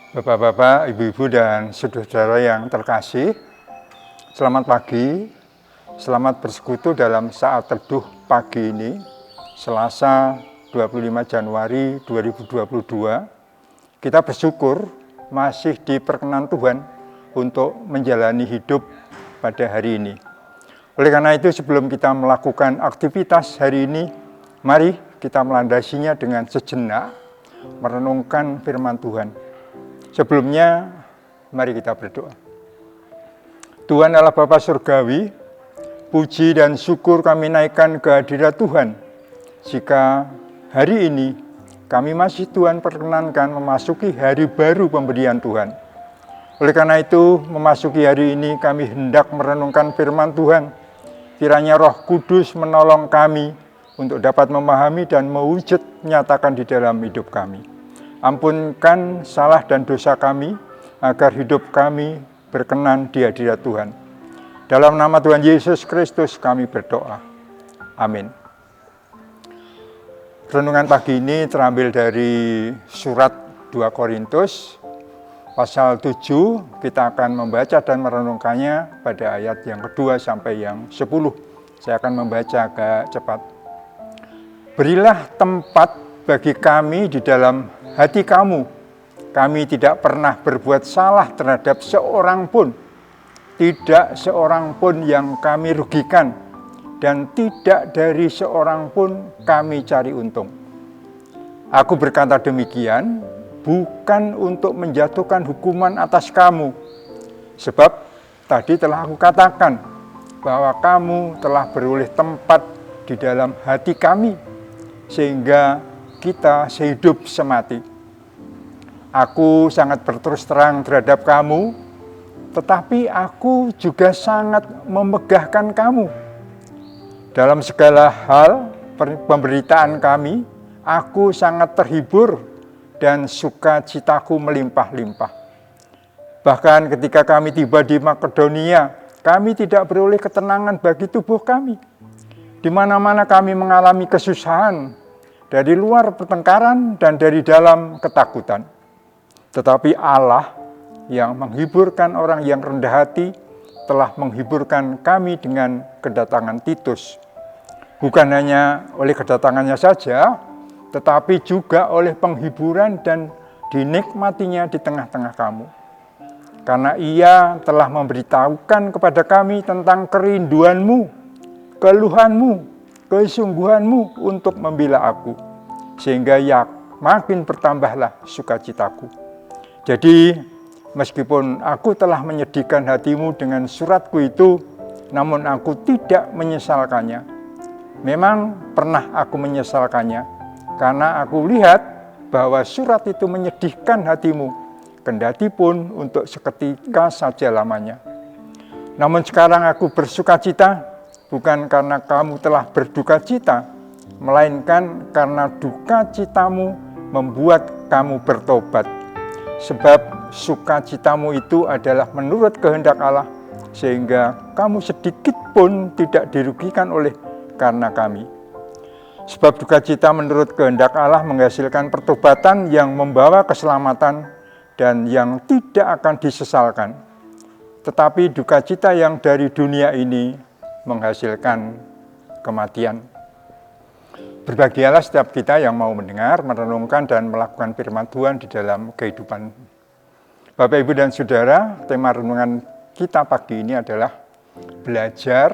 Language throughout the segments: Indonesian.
Bapak-bapak, ibu-ibu, dan saudara-saudara yang terkasih, selamat pagi, selamat bersekutu dalam saat teduh pagi ini, Selasa 25 Januari 2022. Kita bersyukur masih diperkenan Tuhan untuk menjalani hidup pada hari ini. Oleh karena itu, sebelum kita melakukan aktivitas hari ini, mari kita melandasinya dengan sejenak merenungkan firman Tuhan. Sebelumnya, mari kita berdoa. Tuhan Allah Bapa Surgawi, puji dan syukur kami naikkan ke hadirat Tuhan. Jika hari ini kami masih Tuhan perkenankan memasuki hari baru pemberian Tuhan. Oleh karena itu, memasuki hari ini kami hendak merenungkan firman Tuhan. Kiranya Roh Kudus menolong kami untuk dapat memahami dan mewujud nyatakan di dalam hidup kami. Ampunkan salah dan dosa kami, agar hidup kami berkenan di hadirat Tuhan. Dalam nama Tuhan Yesus Kristus kami berdoa. Amin. Renungan pagi ini terambil dari surat 2 Korintus, pasal 7. Kita akan membaca dan merenungkannya pada ayat yang kedua sampai yang 10. Saya akan membaca agak cepat. Berilah tempat bagi kami di dalam hati kamu. Kami tidak pernah berbuat salah terhadap seorang pun. Tidak seorang pun yang kami rugikan. Dan tidak dari seorang pun kami cari untung. Aku berkata demikian bukan untuk menjatuhkan hukuman atas kamu. Sebab tadi telah aku katakan bahwa kamu telah beroleh tempat di dalam hati kami. Sehingga kita sehidup semati. Aku sangat berterus terang terhadap kamu, tetapi aku juga sangat memegahkan kamu. Dalam segala hal pemberitaan kami, aku sangat terhibur dan sukacitaku melimpah-limpah. Bahkan ketika kami tiba di Makedonia, kami tidak beroleh ketenangan bagi tubuh kami. Di mana-mana kami mengalami kesusahan, dari luar pertengkaran dan dari dalam ketakutan. Tetapi Allah yang menghiburkan orang yang rendah hati telah menghiburkan kami dengan kedatangan Titus. Bukan hanya oleh kedatangannya saja, tetapi juga oleh penghiburan dan dinikmatinya di tengah-tengah kamu. Karena ia telah memberitahukan kepada kami tentang kerinduanmu, keluhanmu, kesungguhanmu untuk membela aku, sehingga makin bertambahlah sukacitaku. Jadi, meskipun aku telah menyedihkan hatimu dengan suratku itu, namun aku tidak menyesalkannya. Memang pernah aku menyesalkannya, karena aku lihat bahwa surat itu menyedihkan hatimu, kendati pun untuk seketika saja lamanya. Namun sekarang aku bersukacita, bukan karena kamu telah berduka cita, melainkan karena duka citamu membuat kamu bertobat. Sebab sukacitamu itu adalah menurut kehendak Allah, sehingga kamu sedikit pun tidak dirugikan oleh karena kami. Sebab duka cita menurut kehendak Allah menghasilkan pertobatan yang membawa keselamatan dan yang tidak akan disesalkan. Tetapi duka cita yang dari dunia ini menghasilkan kematian. Berbahagialah setiap kita yang mau mendengar, merenungkan, dan melakukan firman Tuhan di dalam kehidupan. Bapak, Ibu, dan Saudara, tema renungan kita pagi ini adalah belajar,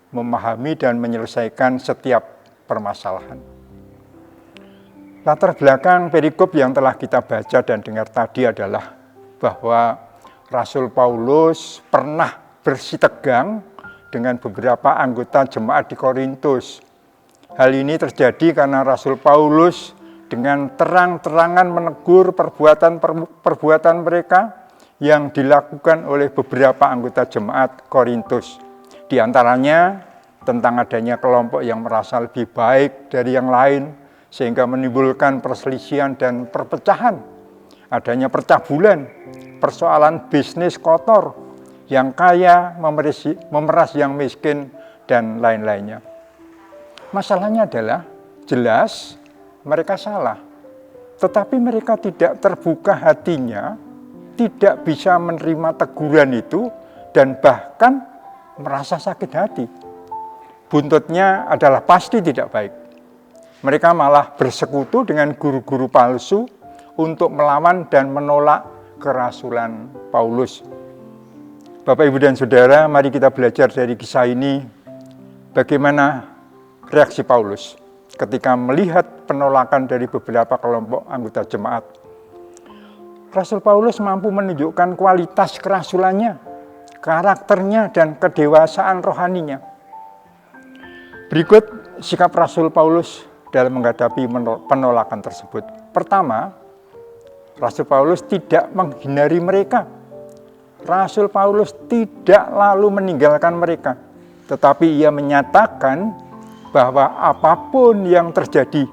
memahami, dan menyelesaikan setiap permasalahan. Latar belakang perikop yang telah kita baca dan dengar tadi adalah bahwa Rasul Paulus pernah bersitegang dengan beberapa anggota jemaat di Korintus. Hal ini terjadi karena Rasul Paulus dengan terang-terangan menegur perbuatan mereka yang dilakukan oleh beberapa anggota jemaat Korintus. Di antaranya tentang adanya kelompok yang merasa lebih baik dari yang lain, sehingga menimbulkan perselisihan dan perpecahan. Adanya percabulan, persoalan bisnis kotor, yang kaya memeras yang miskin, dan lain-lainnya. Masalahnya adalah jelas mereka salah. tetapi mereka tidak terbuka hatinya, tidak bisa menerima teguran itu, dan bahkan merasa sakit hati. Buntutnya adalah pasti tidak baik. Mereka malah bersekutu dengan guru-guru palsu untuk melawan dan menolak kerasulan Paulus. Bapak, Ibu, dan Saudara, mari kita belajar dari kisah ini bagaimana reaksi Paulus ketika melihat penolakan dari beberapa kelompok anggota jemaat. Rasul Paulus mampu menunjukkan kualitas kerasulannya, karakternya, dan kedewasaan rohaninya. Berikut sikap Rasul Paulus dalam menghadapi penolakan tersebut. Pertama, Rasul Paulus tidak menghindari mereka. Rasul Paulus tidak lalu meninggalkan mereka, tetapi ia menyatakan bahwa apapun yang terjadi,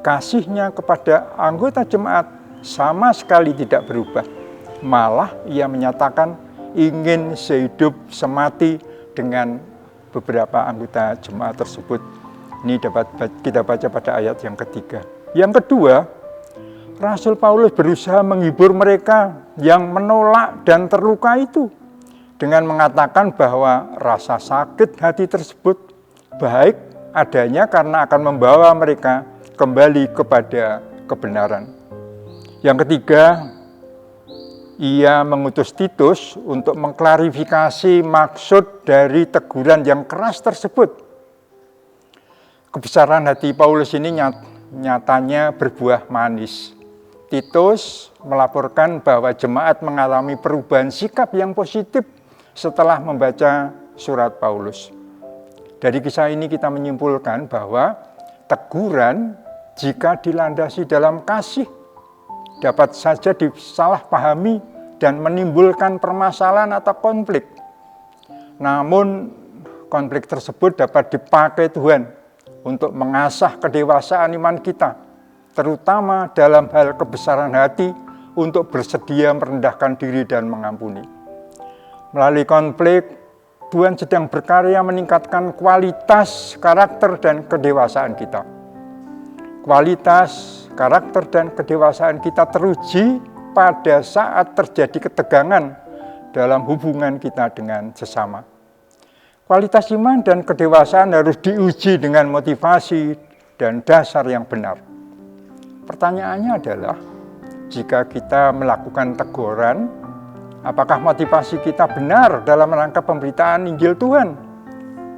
kasihnya kepada anggota jemaat sama sekali tidak berubah. Malah ia menyatakan ingin sehidup semati dengan beberapa anggota jemaat tersebut. Ini dapat kita baca pada ayat yang ketiga. Yang kedua, Rasul Paulus berusaha menghibur mereka yang menolak dan terluka itu dengan mengatakan bahwa rasa sakit hati tersebut baik adanya karena akan membawa mereka kembali kepada kebenaran. Yang ketiga, ia mengutus Titus untuk mengklarifikasi maksud dari teguran yang keras tersebut. Kebesaran hati Paulus ini nyatanya berbuah manis. Titus melaporkan bahwa jemaat mengalami perubahan sikap yang positif setelah membaca surat Paulus. Dari kisah ini kita menyimpulkan bahwa teguran jika dilandasi dalam kasih dapat saja disalahpahami dan menimbulkan permasalahan atau konflik. Namun konflik tersebut dapat dipakai Tuhan untuk mengasah kedewasaan iman kita, terutama dalam hal kebesaran hati untuk bersedia merendahkan diri dan mengampuni. Melalui konflik, Tuhan sedang berkarya meningkatkan kualitas karakter dan kedewasaan kita. Kualitas karakter dan kedewasaan kita teruji pada saat terjadi ketegangan dalam hubungan kita dengan sesama. Kualitas iman dan kedewasaan harus diuji dengan motivasi dan dasar yang benar. Pertanyaannya adalah, jika kita melakukan teguran, apakah motivasi kita benar dalam rangka pemberitaan Injil Tuhan?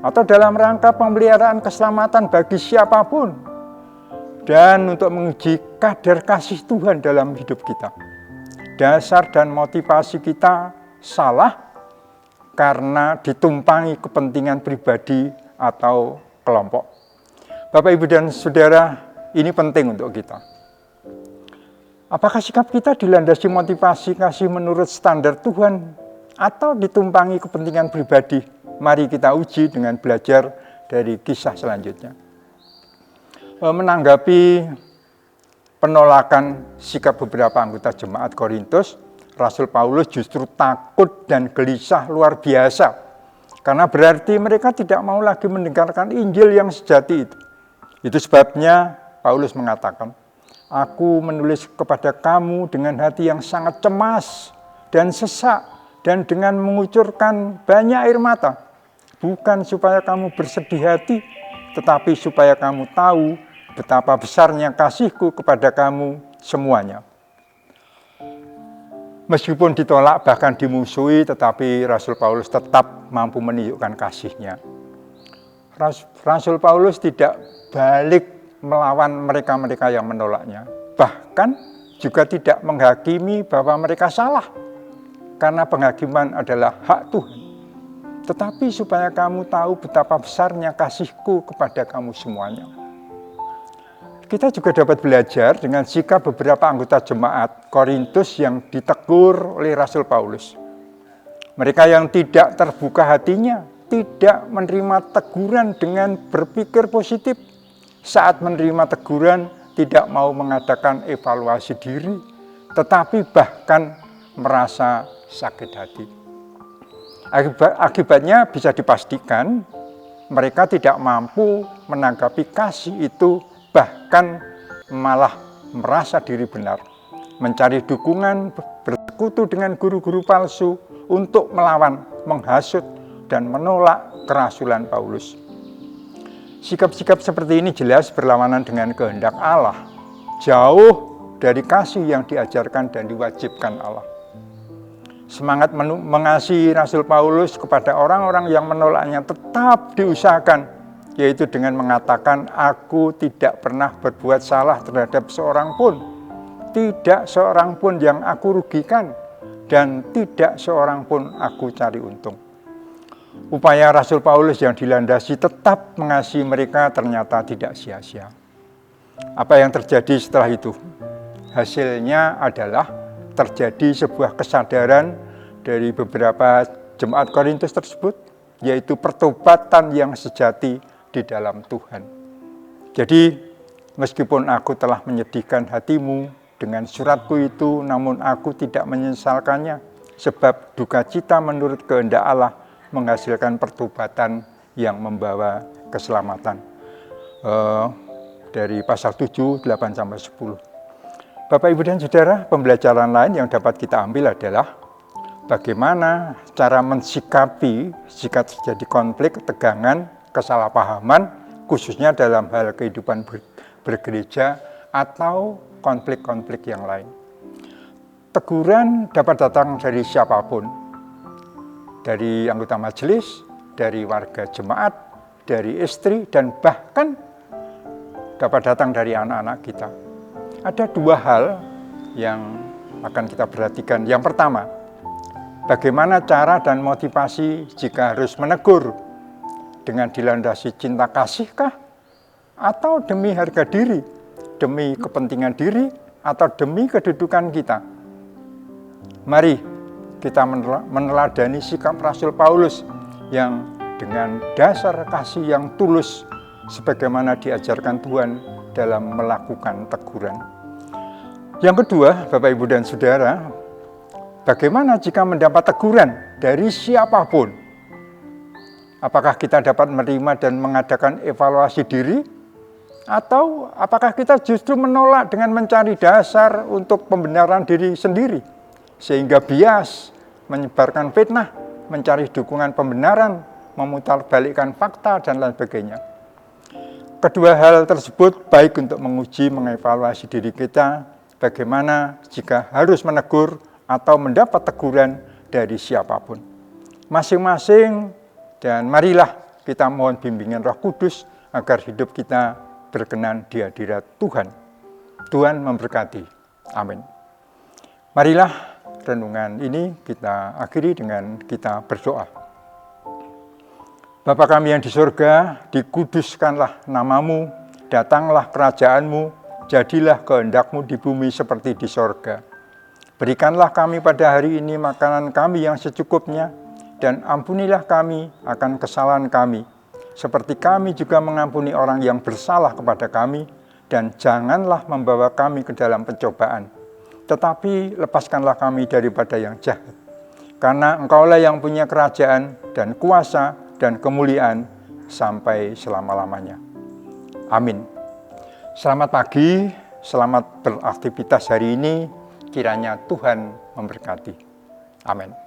Atau dalam rangka pemeliharaan keselamatan bagi siapapun? Dan untuk menguji kadar kasih Tuhan dalam hidup kita. Dasar dan motivasi kita salah karena ditumpangi kepentingan pribadi atau kelompok. Bapak, Ibu, dan Saudara, ini penting untuk kita. Apakah sikap kita dilandasi motivasi kasih menurut standar Tuhan atau ditumpangi kepentingan pribadi? Mari kita uji dengan belajar dari kisah selanjutnya. Menanggapi penolakan sikap beberapa anggota jemaat Korintus, Rasul Paulus justru takut dan gelisah luar biasa. Karena berarti mereka tidak mau lagi mendengarkan Injil yang sejati itu. Itu sebabnya Paulus mengatakan, "Aku menulis kepada kamu dengan hati yang sangat cemas dan sesak dan dengan mengucurkan banyak air mata. Bukan supaya kamu bersedih hati, tetapi supaya kamu tahu betapa besarnya kasihku kepada kamu semuanya." Meskipun ditolak bahkan dimusuhi, tetapi Rasul Paulus tetap mampu menunjukkan kasihnya. Rasul Paulus tidak balik melawan mereka-mereka yang menolaknya. Bahkan juga tidak menghakimi bahwa mereka salah, karena penghakiman adalah hak Tuhan. Tetapi supaya kamu tahu betapa besarnya kasihku kepada kamu semuanya. Kita juga dapat belajar dengan sikap beberapa anggota jemaat Korintus yang ditegur oleh Rasul Paulus. Mereka yang tidak terbuka hatinya, tidak menerima teguran dengan berpikir positif. Saat menerima teguran, tidak mau mengadakan evaluasi diri, tetapi bahkan merasa sakit hati. Akibatnya bisa dipastikan mereka tidak mampu menanggapi kasih itu, bahkan malah merasa diri benar, mencari dukungan, bersekutu dengan guru-guru palsu untuk melawan, menghasut, dan menolak kerasulan Paulus. Sikap-sikap seperti ini jelas berlawanan dengan kehendak Allah, jauh dari kasih yang diajarkan dan diwajibkan Allah. Semangat mengasihi Rasul Paulus kepada orang-orang yang menolaknya tetap diusahakan, yaitu dengan mengatakan, aku tidak pernah berbuat salah terhadap seorang pun, tidak seorang pun yang aku rugikan, dan tidak seorang pun aku cari untung. Upaya Rasul Paulus yang dilandasi tetap mengasihi mereka ternyata tidak sia-sia. Apa yang terjadi setelah itu? Hasilnya adalah terjadi sebuah kesadaran dari beberapa jemaat Korintus tersebut, yaitu pertobatan yang sejati di dalam Tuhan. Jadi, meskipun aku telah menyedihkan hatimu dengan suratku itu, namun aku tidak menyesalkannya, sebab duka cita menurut kehendak Allah menghasilkan pertobatan yang membawa keselamatan. Dari pasal 7, 8-10. Bapak, Ibu, dan Saudara, pembelajaran lain yang dapat kita ambil adalah bagaimana cara mensikapi jika terjadi konflik, ketegangan, kesalahpahaman, khususnya dalam hal kehidupan bergereja atau konflik-konflik yang lain. Teguran dapat datang dari siapapun, dari anggota majelis, dari warga jemaat, dari istri, dan bahkan dapat datang dari anak-anak kita. Ada dua hal yang akan kita perhatikan. Yang pertama, bagaimana cara dan motivasi jika harus menegur? Dengan dilandasi cinta kasihkah? Atau demi harga diri? Demi kepentingan diri? Atau demi kedudukan kita? Mari kita meneladani sikap Rasul Paulus yang dengan dasar kasih yang tulus sebagaimana diajarkan Tuhan dalam melakukan teguran. Yang kedua, Bapak, Ibu, dan Saudara, bagaimana jika mendapat teguran dari siapapun? Apakah kita dapat menerima dan mengadakan evaluasi diri? Atau apakah kita justru menolak dengan mencari dasar untuk pembenaran diri sendiri? Sehingga bias, menyebarkan fitnah, mencari dukungan pembenaran, memutarbalikkan fakta, dan lain sebagainya. Kedua hal tersebut baik untuk menguji, mengevaluasi diri kita, bagaimana jika harus menegur atau mendapat teguran dari siapapun. Masing-masing, dan marilah kita mohon bimbingan Roh Kudus agar hidup kita berkenan di hadirat Tuhan. Tuhan memberkati. Amin. Marilah renungan ini kita akhiri dengan kita berdoa. Bapa kami yang di surga, dikuduskanlah namamu, datanglah kerajaanmu, jadilah kehendak-Mu di bumi seperti di surga. Berikanlah kami pada hari ini makanan kami yang secukupnya, dan ampunilah kami akan kesalahan kami, seperti kami juga mengampuni orang yang bersalah kepada kami, dan janganlah membawa kami ke dalam pencobaan, tetapi lepaskanlah kami daripada yang jahat. Karena Engkaulah yang punya kerajaan dan kuasa dan kemuliaan sampai selama-lamanya. Amin. Selamat pagi, selamat beraktivitas hari ini, kiranya Tuhan memberkati. Amin.